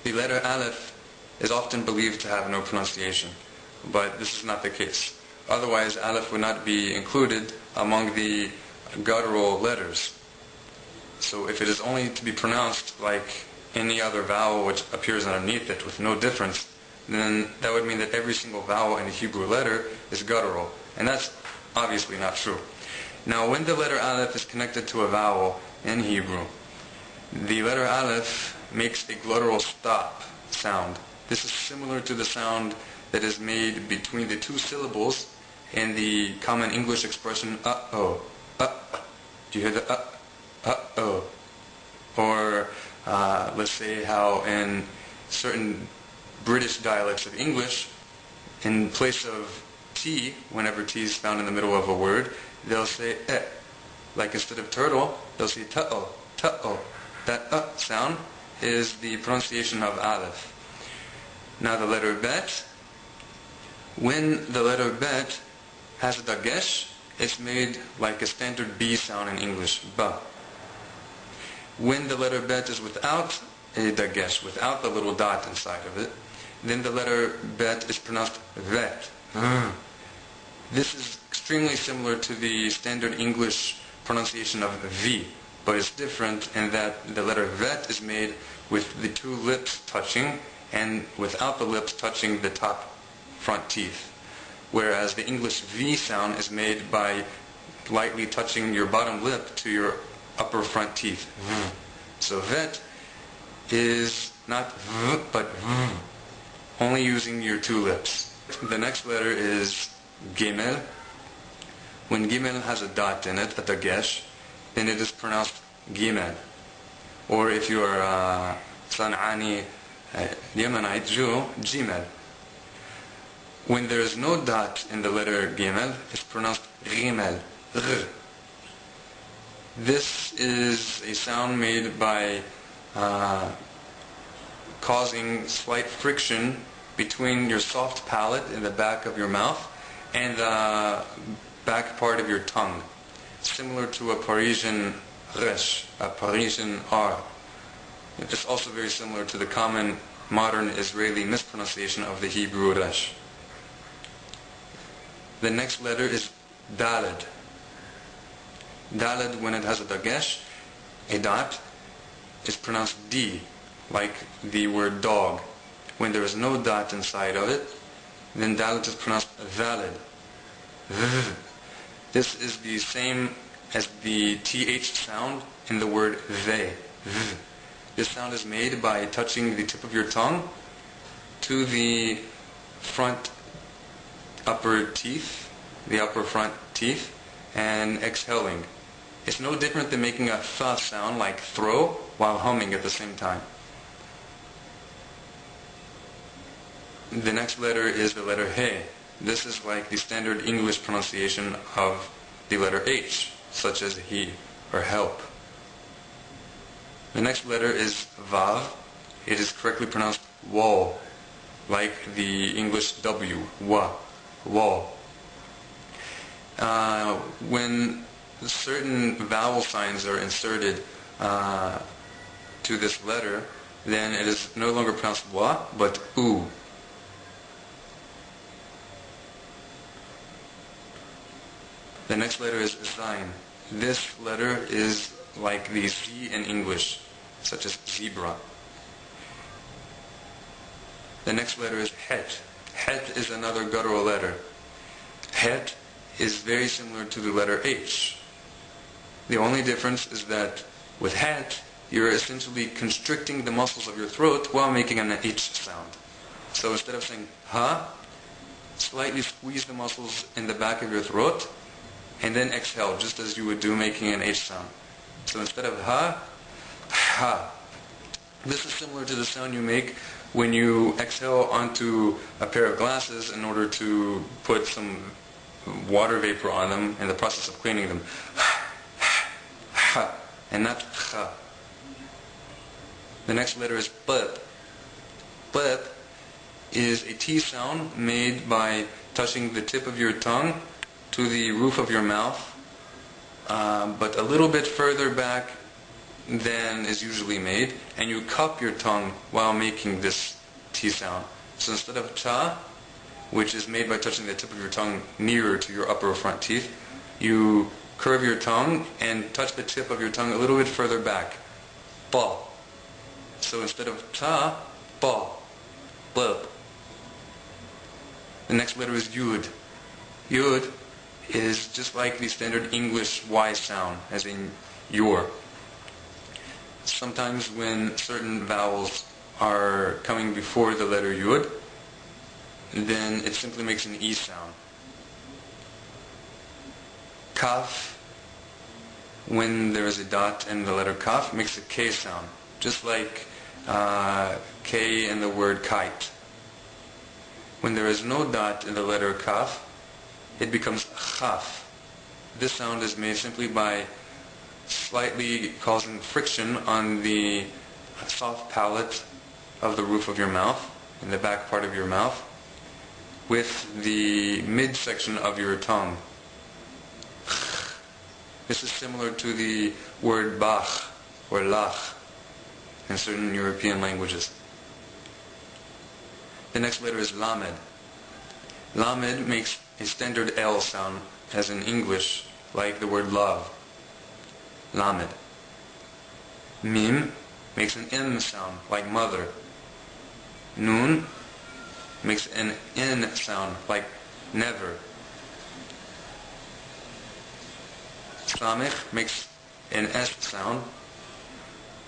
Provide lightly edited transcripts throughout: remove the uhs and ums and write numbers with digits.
The letter aleph is often believed to have no pronunciation, but this is not the case. Otherwise, aleph would not be included among the guttural letters. So if it is only to be pronounced like any other vowel which appears underneath it with no difference, then that would mean that every single vowel in the Hebrew letter is guttural. And that's obviously not true. Now, when the letter aleph is connected to a vowel in Hebrew, the letter aleph makes a glottal stop sound. This is similar to the sound that is made between the two syllables in the common English expression uh-oh. Do you hear the uh-oh? Or let's say how in certain British dialects of English, in place of T, whenever T is found in the middle of a word, they'll say eh. Like instead of turtle, they'll say ta'o, ta'o. That sound is the pronunciation of aleph. Now the letter bet, when the letter bet has a dagesh, it's made like a standard B sound in English, ba. When the letter bet is without a dagesh, without the little dot inside of it, then the letter bet is pronounced vet. This is extremely similar to the standard English pronunciation of V, but it's different in that the letter vet is made with the two lips touching and without the lips touching the top front teeth. Whereas the English V sound is made by lightly touching your bottom lip to your upper front teeth. So vet is not v, but v, only using your two lips. The next letter is Gimel. When Gimel has a dot in it, a dagesh, then it is pronounced Gimel. Or if you are a San'ani Yemenite Jew, Gimel. When there is no dot in the letter Gimel, it's pronounced Gimel. This is a sound made by causing slight friction between your soft palate in the back of your mouth and the back part of your tongue, similar to a Parisian Resh, a Parisian R. It's also very similar to the common modern Israeli mispronunciation of the Hebrew Resh. The next letter is Dalet. Dalet, when it has a dagesh, a dot, is pronounced D, like the word dog. When there is no dot inside of it, then Dalet is pronounced Valid. This is the same as the TH sound in the word they. This sound is made by touching the tip of your tongue to the front upper teeth, the upper front teeth, and exhaling. It's no different than making a th sound like throw while humming at the same time. The next letter is the letter he. This is like the standard English pronunciation of the letter H, such as he or help. The next letter is vav. It is correctly pronounced wall, like the English W, wa, wall. When certain vowel signs are inserted to this letter, then it is no longer pronounced wa, but u. The next letter is zayin. This letter is like the Z in English, such as zebra. The next letter is het. Het is another guttural letter. Het is very similar to the letter H. The only difference is that with het, you're essentially constricting the muscles of your throat while making an H sound. So instead of saying ha, slightly squeeze the muscles in the back of your throat, and then exhale, just as you would do making an H sound. So instead of ha, ha. This is similar to the sound you make when you exhale onto a pair of glasses in order to put some water vapor on them in the process of cleaning them. Ha, and not ha. The next letter is but. But is a T sound made by touching the tip of your tongue to the roof of your mouth, but a little bit further back than is usually made, and you cup your tongue while making this T sound. So instead of cha, which is made by touching the tip of your tongue nearer to your upper front teeth, you curve your tongue and touch the tip of your tongue a little bit further back. Pa. So instead of cha, pa. Ba. The next letter is yud. Yud is just like the standard English Y sound, as in your. Sometimes when certain vowels are coming before the letter yud, then it simply makes an E sound. Kaf, when there is a dot in the letter kaf, makes a K sound, just like K in the word kite. When there is no dot in the letter kaf, it becomes chaf. This sound is made simply by slightly causing friction on the soft palate of the roof of your mouth, in the back part of your mouth, with the midsection of your tongue. This is similar to the word bach or lach in certain European languages. The next letter is lamed. Lamed makes a standard L sound, as in English, like the word love. Lamed. Mim makes an M sound, like mother. Nun makes an N sound, like never. Samekh makes an S sound,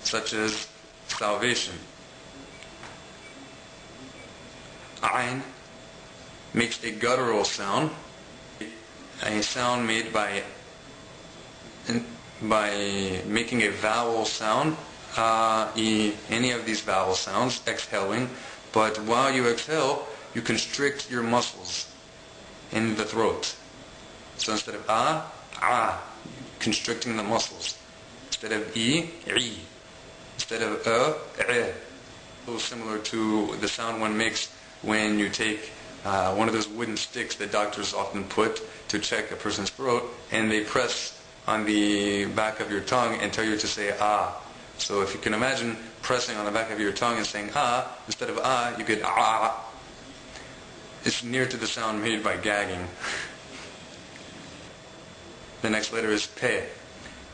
such as salvation. Ayin makes a guttural sound, a sound made by making a vowel sound, any of these vowel sounds, exhaling, but while you exhale, you constrict your muscles in the throat. So instead of constricting the muscles. Instead of I. Instead of so similar to the sound one makes when you take one of those wooden sticks that doctors often put to check a person's throat, and they press on the back of your tongue and tell you to say ah. So if you can imagine pressing on the back of your tongue and saying ah, instead of ah, you get ah. It's near to the sound made by gagging. The next letter is pe.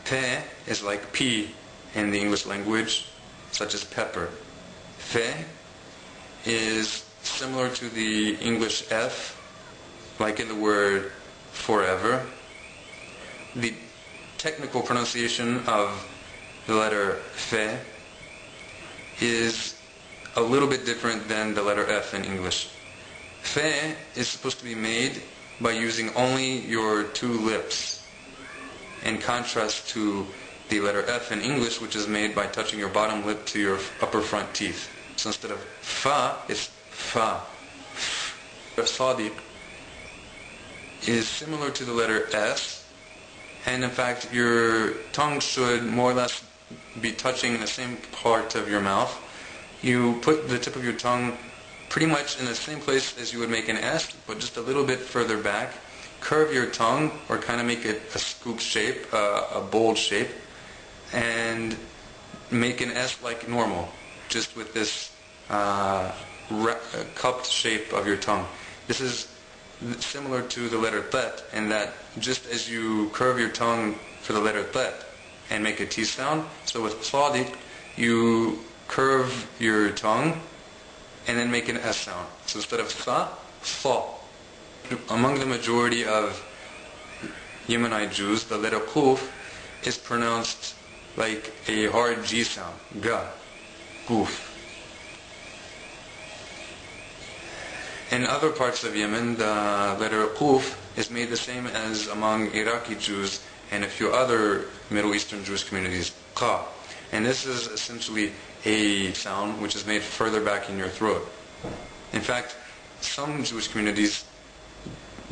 Pe is like P in the English language, such as pepper. Fe is similar to the English F, like in the word forever. The technical pronunciation of the letter fe is a little bit different than the letter F in English. Fe is supposed to be made by using only your two lips, in contrast to the letter F in English, which is made by touching your bottom lip to your upper front teeth. So instead of fa, it's fa. Tsade is similar to the letter S, and in fact your tongue should more or less be touching the same part of your mouth. You put the tip of your tongue pretty much in the same place as you would make an S, but just a little bit further back. Curve your tongue, or kind of make it a scoop shape, a bold shape, and make an S like normal, just with this cupped shape of your tongue. This is similar to the letter bet, in that just as you curve your tongue for the letter bet and make a T sound, so with Tsade you curve your tongue and then make an S sound. So instead of sa, sa. Among the majority of Yemenite Jews, the letter kuf is pronounced like a hard G sound, ga, kuf. In other parts of Yemen, the letter kuf is made the same as among Iraqi Jews and a few other Middle Eastern Jewish communities, qa. And this is essentially a sound which is made further back in your throat. In fact, some Jewish communities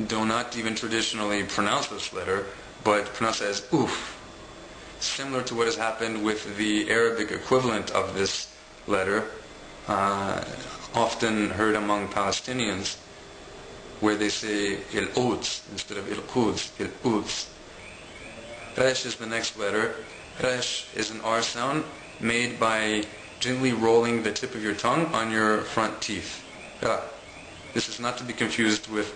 do not even traditionally pronounce this letter, but pronounce it as oof, similar to what has happened with the Arabic equivalent of this letter, often heard among Palestinians, where they say il-Quds instead of il-Quds, il-Quds. Resh is the next letter. Resh is an R sound made by gently rolling the tip of your tongue on your front teeth. This is not to be confused with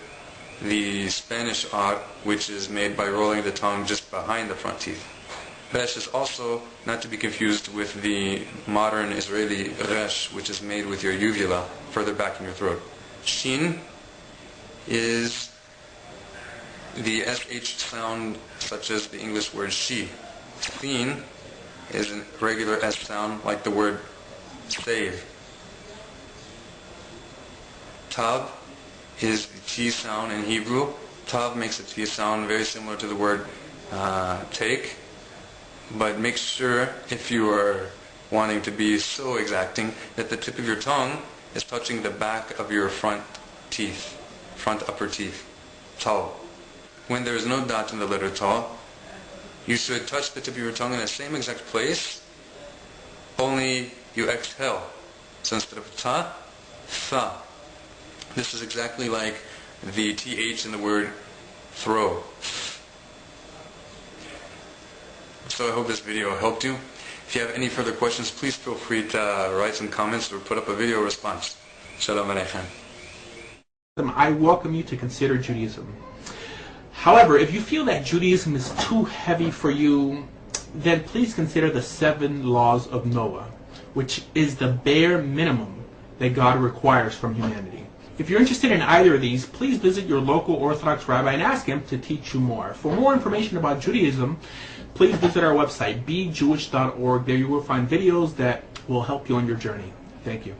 the Spanish R, which is made by rolling the tongue just behind the front teeth. Resh is also not to be confused with the modern Israeli Resh, which is made with your uvula further back in your throat. Shin is the SH sound, such as the English word she. Zayin is a regular S sound, like the word save. Tab is the T sound in Hebrew. Tav makes a T sound very similar to the word take, but make sure, if you are wanting to be so exacting, that the tip of your tongue is touching the back of your front teeth, front upper teeth. Taw. When there is no dot in the letter taw, you should touch the tip of your tongue in the same exact place, only you exhale. So instead of ta, tha. This is exactly like the th in the word throw. So I hope this video helped you. If you have any further questions, please feel free to write some comments or put up a video response. Shalom Aleichem. I welcome you to consider Judaism. However, if you feel that Judaism is too heavy for you, then please consider the 7 laws of Noah, which is the bare minimum that God requires from humanity. If you're interested in either of these, please visit your local Orthodox rabbi and ask him to teach you more. For more information about Judaism, please visit our website, bejewish.org. There you will find videos that will help you on your journey. Thank you.